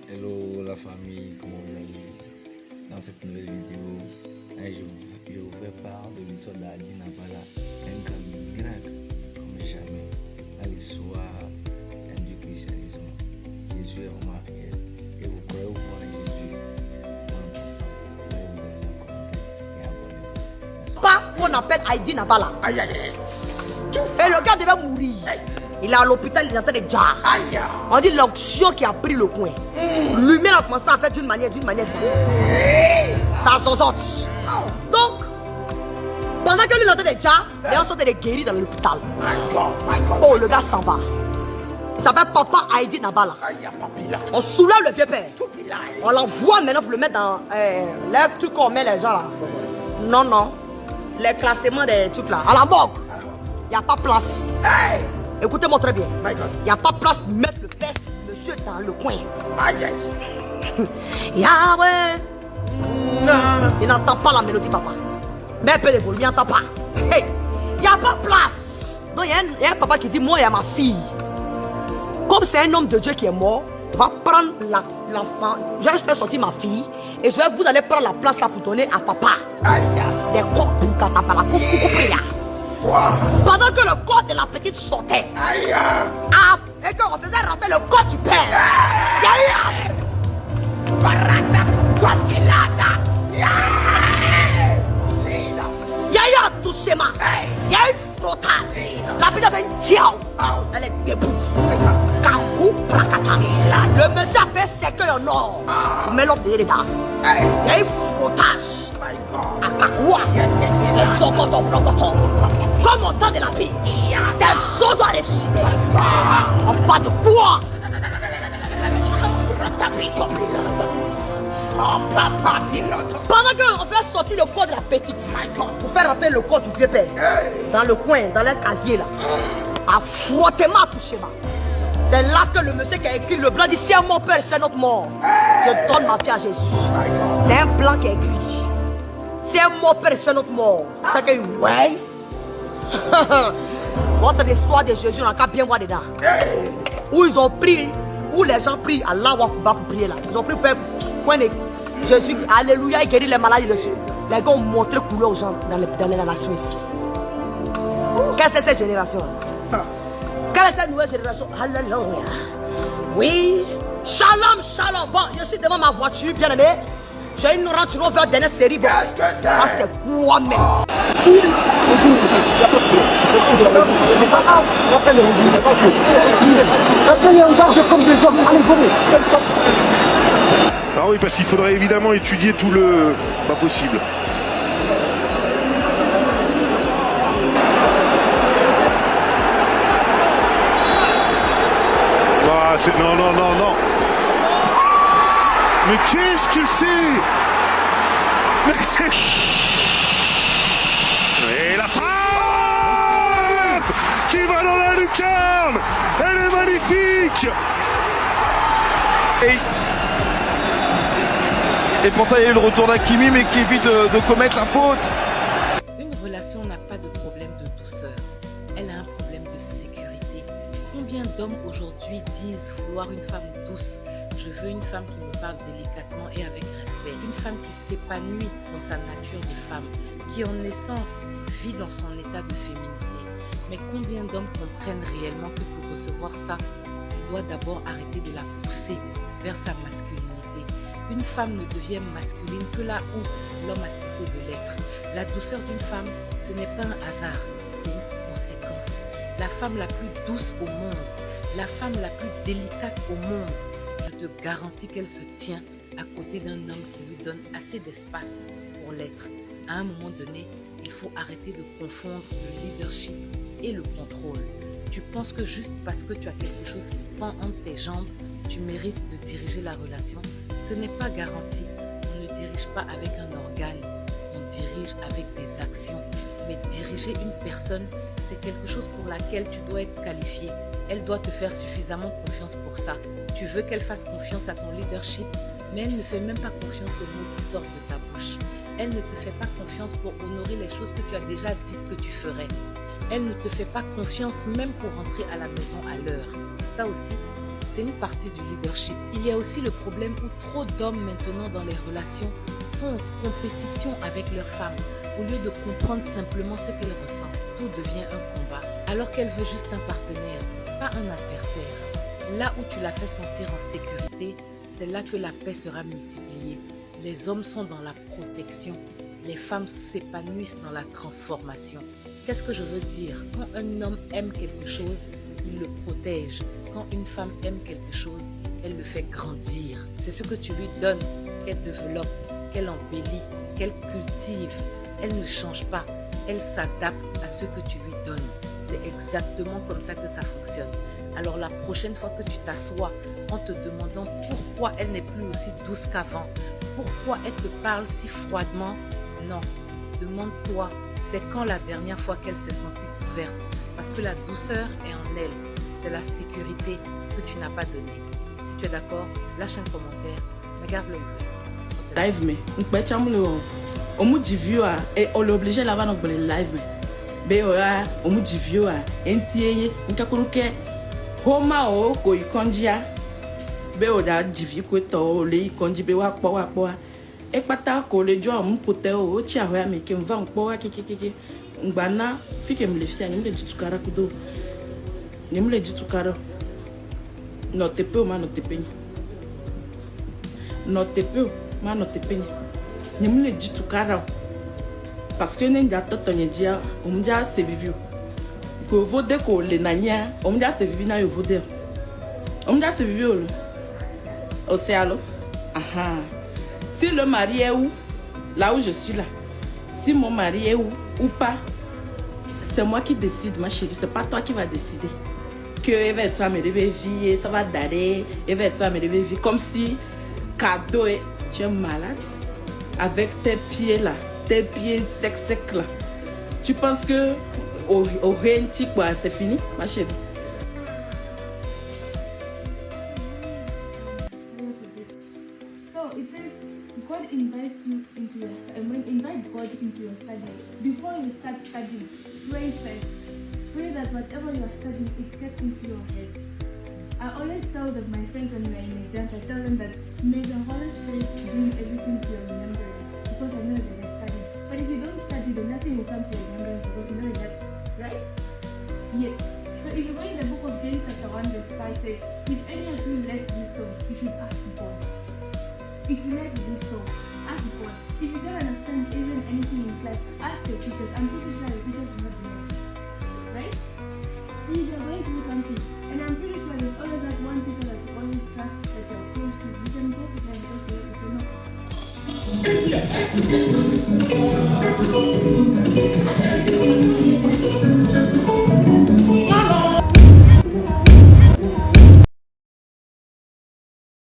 Hello la famille, comment vous allez? Dans cette nouvelle vidéo, je vous fais part de l'histoire d'Adi Nabala, un grand miracle comme jamais dans l'histoire du christianisme. Jésus est vraiment réel et vous croyez voir Jésus. Vous allez en commenter et abonnez-vous. Pas qu'on appelle Heidi Nabala. Aïe, aïe, aïe. Et le gars devait mourir. Il est à l'hôpital, il est en train de jar. On dit l'onction qui a pris le coin. Lui-même a commencé à faire d'une manière ça s'en sort. Donc, pendant que lui est en train de jar, il est en train de guérir dans l'hôpital. Oh, le gars s'en va. Il s'appelle Papa Heidi Nabala. On soulève le vieux père. On l'envoie maintenant pour le mettre dans les trucs qu'on met les gens là. Non, non. Les classements des trucs là. À la morgue. Il n'y a pas place. Écoutez-moi très bien. Il n'y a pas place pour mettre le peste, monsieur, dans le coin. Yahweh. Il n'entend pas la mélodie, papa. Mais un peu de volume, il n'entend pas. Hey. Il n'y a pas place. Donc il y a un papa qui dit, moi, il y a ma fille. Comme c'est un homme de Dieu qui est mort, on va prendre l'enfant. Je vais faire sortir ma fille. Et je vais vous aller prendre la place là pour donner à papa. Des corps pour Katapala. Pendant que le corps de la petite sortait, et qu'on faisait rentrer le corps du père, Yaya Toussema, il y a un frottage. La petite avait une tiao. Elle est debout. Le monsieur a fait cercueil en or. Mais l'homme de dedans. Il y a un frottage. À Kakua. Les socoton, brocoton. Comme au temps de la vie. Des os doivent ressusciter. En bas de quoi? Pendant qu'on fait sortir le corps de la petite, pour faire rentrer le corps du vieux père, dans le coin, dans le casier là, à frottement touché. C'est là que le monsieur qui a écrit le blanc dit: c'est mon père, c'est notre mort. Je donne ma vie à Jésus. C'est un blanc qui a écrit: c'est mon père, c'est notre mort. C'est que, ouais. Votre histoire de Jésus, on a qu'à bien voir dedans. Où ils ont pris, où les gens prient à Allah pour prier là. Ils ont pris faire coin de Jésus, alléluia, il guérit les malades dessus. Les gars ont montré couleur aux gens dans les nations ici. Qu'est-ce que c'est cette génération? Quelle est cette nouvelle génération? Alléluia. Oui. Shalom, shalom. Bon, je suis devant ma voiture, bien aimé. J'ai une Range Rover dernière série. Bon. Qu'est-ce que c'est? Ça, c'est quoi, mais? Ah oui, parce qu'il faudrait évidemment étudier tout le... Pas possible. Ah, c'est... Non, non, non, non. Mais qu'est-ce que c'est? Mais c'est... Et la frappe qui va dans la lucarne. Elle est magnifique. Et pourtant il y a eu le retour d'Hakimi mais qui évite de commettre la faute. Une relation n'a pas de problème de douceur, elle a un problème de sécurité. Combien d'hommes aujourd'hui disent vouloir une femme douce? Je veux une femme qui me parle délicatement et avec respect. Une femme qui s'épanouit dans sa nature de femme, qui en essence vit dans son état de féminité. Mais combien d'hommes comprennent réellement que pour recevoir ça, il doit d'abord arrêter de la pousser vers sa masculinité? Une femme ne devient masculine que là où l'homme a cessé de l'être. La douceur d'une femme, ce n'est pas un hasard, c'est une conséquence. La femme la plus douce au monde, la femme la plus délicate au monde, je te garantis qu'elle se tient à côté d'un homme qui lui donne assez d'espace pour l'être. À un moment donné, il faut arrêter de confondre le leadership et le contrôle. Tu penses que juste parce que tu as quelque chose qui pend entre tes jambes, tu mérites de diriger la relation? Ce n'est pas garanti. On ne dirige pas avec un organe, on dirige avec des actions. Mais diriger une personne, c'est quelque chose pour laquelle tu dois être qualifié. Elle doit te faire suffisamment confiance pour ça. Tu veux qu'elle fasse confiance à ton leadership, mais elle ne fait même pas confiance aux mots qui sortent de ta bouche. Elle ne te fait pas confiance pour honorer les choses que tu as déjà dites que tu ferais. Elle ne te fait pas confiance même pour rentrer à la maison à l'heure. Ça aussi, c'est une partie du leadership. Il y a aussi le problème où trop d'hommes maintenant dans les relations sont en compétition avec leurs femmes. Au lieu de comprendre simplement ce qu'elles ressentent, tout devient un combat. Alors qu'elle veut juste un partenaire, pas un adversaire. Là où tu la fais sentir en sécurité, c'est là que la paix sera multipliée. Les hommes sont dans la protection. Les femmes s'épanouissent dans la transformation. Qu'est-ce que je veux dire? Quand un homme aime quelque chose, il le protège. Quand une femme aime quelque chose, elle le fait grandir. C'est ce que tu lui donnes, qu'elle développe, qu'elle embellit, qu'elle cultive. Elle ne change pas, elle s'adapte à ce que tu lui donnes. C'est exactement comme ça que ça fonctionne. Alors la prochaine fois que tu t'assois en te demandant pourquoi elle n'est plus aussi douce qu'avant, pourquoi elle te parle si froidement, non, demande-toi, c'est quand la dernière fois qu'elle s'est sentie couverte? Parce que la douceur est en elle, c'est la sécurité que tu n'as pas donnée. Si tu es d'accord, lâche un commentaire, regarde le live mais on me dit vieux et on l'oblige là-bas dans le live mais on me dit vieux et tiens nkakunuke homa o ko ikonjia be o da divi ko to le ikonji be wa po e pata ko le jo mu pote o ti aho ya me ke mva npo wa kekekeke ngbana fike me le fia ni me le jitukara kudo ni me le jitukara no tepe o ma no tepe no tepe ma no tepe ni me le jitukara parce que nenga totonye dia o mu ja se vivio ko vode ko le nanya o mu ja se vivi na yo vode o mu ja se vivio au cielo. Aha. Si le mari est où, là où je suis là, si mon mari est où ou pas, c'est moi qui décide, ma chérie, c'est pas toi qui va décider. Que Eva soit me réveiller, ça va d'aller, Eva soit me réveiller, comme si cadeau est, tu es malade, avec tes pieds là, tes pieds secs là. Tu penses que au renti quoi, c'est fini, ma chérie? It says God invites you into your invite God into your studies. Before you start studying, pray first. Pray that whatever you are studying, it gets into your head. I always tell that my friends when we are in exams, I tell them that may the Holy Spirit bring everything to your remembrance because I know that you're studying. But if you don't study, then nothing will come to your remembrance because you know that, right? Yes. So if you go in the book of James chapter 1 verse 5 says, if any of you lacks wisdom, you should ask God. If you like wisdom, ask God. If you don't understand even anything in class, ask your teachers. I'm pretty sure your teachers will not know. Right? If you're going through something, and I'm pretty sure there's always that one teacher that you always trust that you're close to, you can go to them and talk to them if you know.